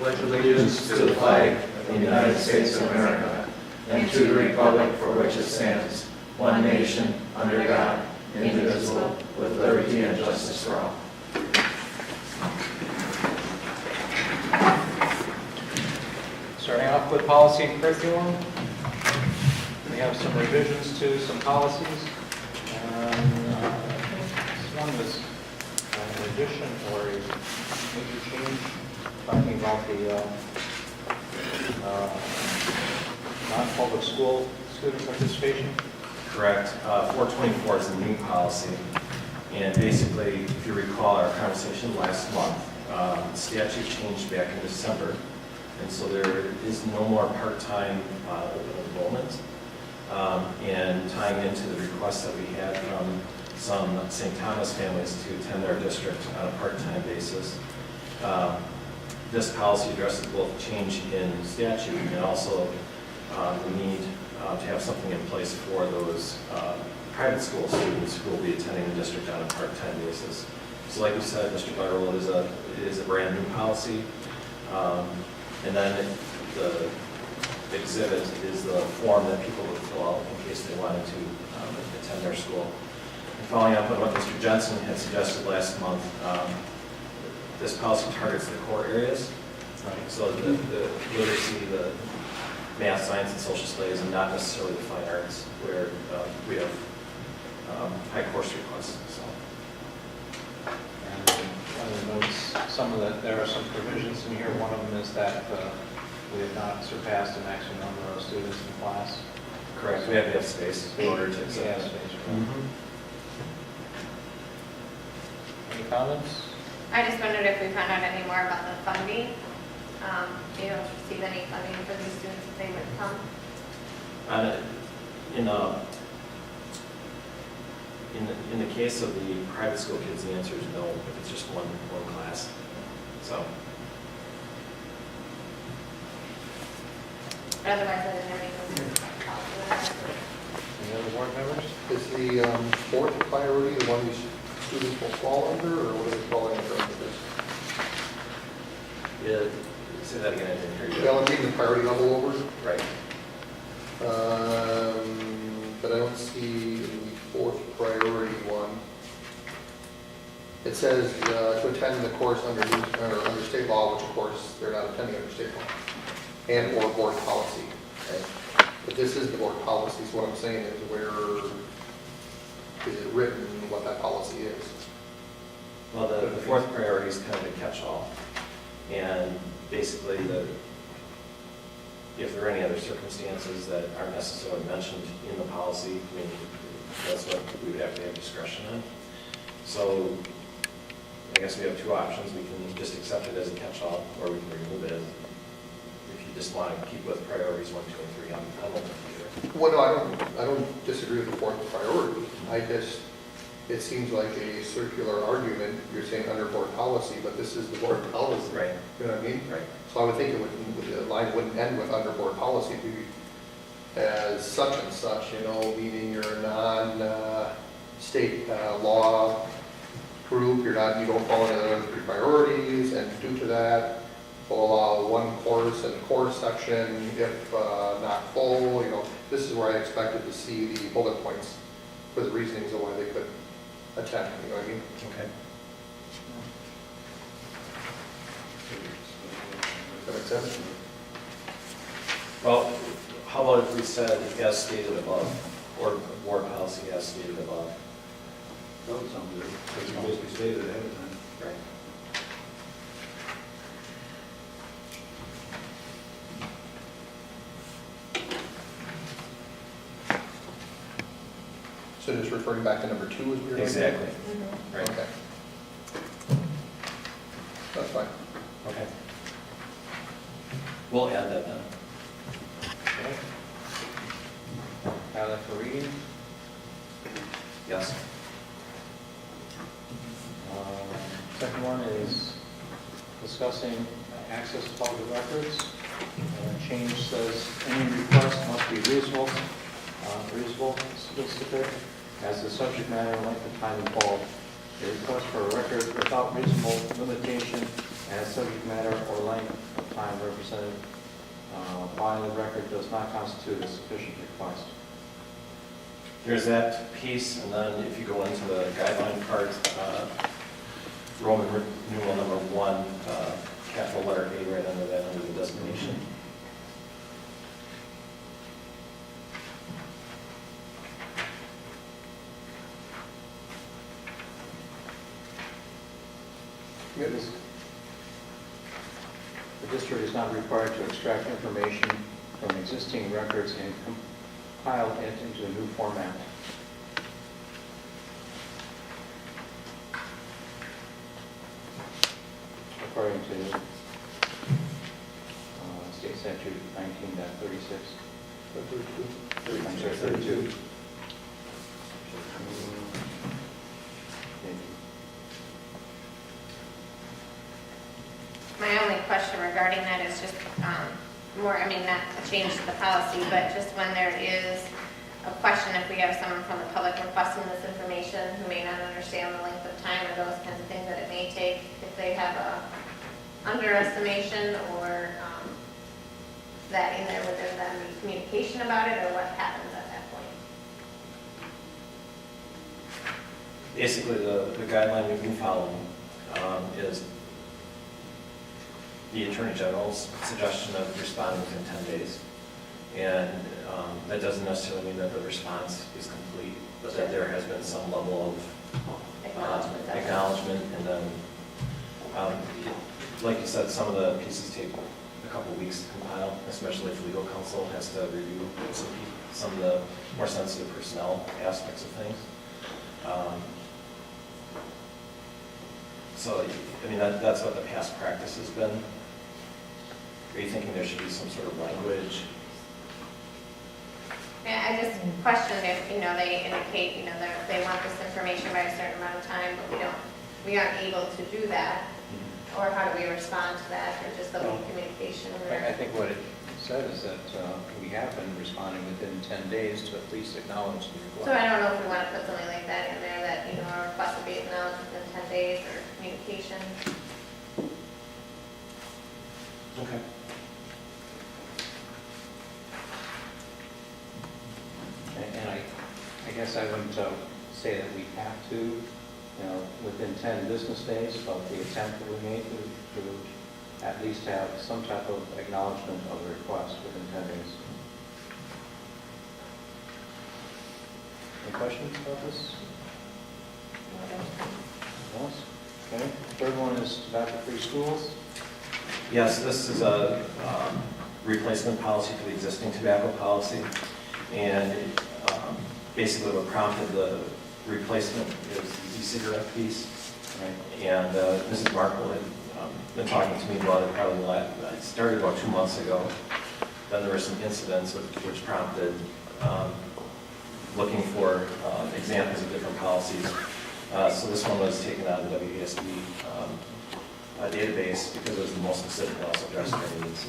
pledge allegiance to the flag of the United States of America and to the republic for which it stands, one nation, under God, indivisible, with liberty and justice for all. Starting off with policy and curriculum, we have some revisions to some policies. This one was an addition or a major change, talking about the non-public school student participation. Correct. 424 is a new policy. And basically, if you recall our conversation last month, the statute changed back in December. And so there is no more part-time enrollment. And tying into the request that we had from some St. Thomas families to attend their district on a part-time basis. This policy addresses both change in statute and also the need to have something in place for those private school students who will be attending the district on a part-time basis. So like we said, Mr. Butterwell, it is a brand new policy. And then the exhibit is the form that people would fill out in case they wanted to attend their school. And following up on what Mr. Jensen had suggested last month, this policy targets the core areas. Right. So the literacy, the math, science, and social studies, and not necessarily the fine arts, where we have high course requests. So. And one of the notes, there are some provisions in here. One of them is that we have not surpassed the maximum number of students in class. Correct. We have to have space in order to accept that. Space. Any comments? I just wondered if we found out any more about the funding. Do you receive any funding for these students if they would come? In the case of the private school kids, the answer is no, if it's just one class. So. But otherwise, I didn't have anything to talk about. Any other board members? Is the fourth priority the one these students will fall under, or what are they falling under under this? Yeah, say that again, I didn't hear you. Well, I'm reading the priority level over, Right. but I don't see the fourth priority one. It says to attend the course under state law, which of course they're not attending under state law, and or board policy. Okay? But this is the board policy, so what I'm saying is where is it written what that policy is? Well, the fourth priority is kind of a catch-all. And basically, if there are any other circumstances that aren't necessarily mentioned in the policy, I mean, that's what we would have to have discretion on. So I guess we have two options. We can just accept it as a catch-all, or we can remove it. If you just want to keep with priorities 1, 2, and 3, I'm open to either. Well, no, I don't disagree with the fourth priority. It seems like a circular argument. You're saying under board policy, but this is the board policy. Right. You know what I mean? Right. So I would think the line wouldn't end with under board policy. It'd be as such and such, meaning you're a non-state law group. You don't fall into the other three priorities, and due to that, we'll allow one course in the course section if not full. This is where I expected to see the bullet points for the reasonings of why they could attend. You know what I mean? Okay. Does that make sense? Well, how about if we said as stated above, or board policy as stated above? That would sound good, because you basically stated it ahead of time. Right. So just referring back to number 2 is what you're Exactly. Mm-hmm. Right. Okay. That's fine. Okay. We'll add that then. Okay. Now for reading. Yes. Second one is discussing access to public records. Change says any request must be reasonable, specific, as the subject matter, length of time involved. A request for a record without reasonable limitation as subject matter or length of time represented by the record does not constitute a sufficient request. There's that piece, and then if you go into the guideline part, Roman numeral number 1, capital letter A right under that, under the designation. The district is not required to extract information from existing records and compile it into a new format. According to state statute 19.36. I'm sorry, 32. My only question regarding that is just more, I mean, not a change to the policy, but just when there is a question, if we have someone from the public requesting this information who may not understand the length of time or those kinds of things that it may take, if they have a underestimation or that in there, would there then be communication about it, or what happens at that point? Basically, the guideline we've been following is the Attorney General's suggestion of responding within 10 days. And that doesn't necessarily mean that the response is complete, but that there has been some level of acknowledgement. And then, like you said, some of the pieces take a couple of weeks to compile, especially if legal counsel has to review some of the more sensitive personnel aspects of things. So, I mean, that's what the past practice has been. Are you thinking there should be some sort of language? Yeah, I just questioned if, they indicate, that they want this information by a certain amount of time, but we aren't able to do that. Or how do we respond to that, or just the communication? I think what it said is that we have been responding within 10 days to at least acknowledge the request. So I don't know if we want to put something like that in there, that, our request will be acknowledged within 10 days, or communication. Okay. And I guess I wouldn't say that we have to, within 10 business days, but the attempt that we made to at least have some type of acknowledgement of the request within 10 days. Any questions about this? Yes? Okay. Third one is tobacco-free schools. Yes, this is a replacement policy for the existing tobacco policy. And basically what prompted the replacement is the e-cigarette piece. Right. And Mrs. Markle had been talking to me about it probably it started about 2 months ago. Then there were some incidents which prompted looking for examples of different policies. So this one was taken out of the WASD database because it was the most specific and also addressed their needs.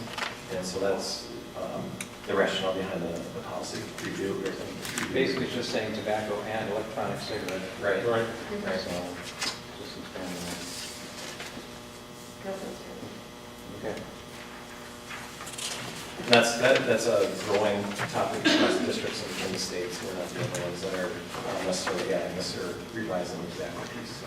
And so that's the rationale behind the policy review. Basically, it's just saying tobacco and electronic cigarette. Right. Right. Mhm. So, just expanding No concern. that. Okay. That's a growing topic across districts in the states. We're not the only ones that are necessarily adding this or revising the tobacco piece. So.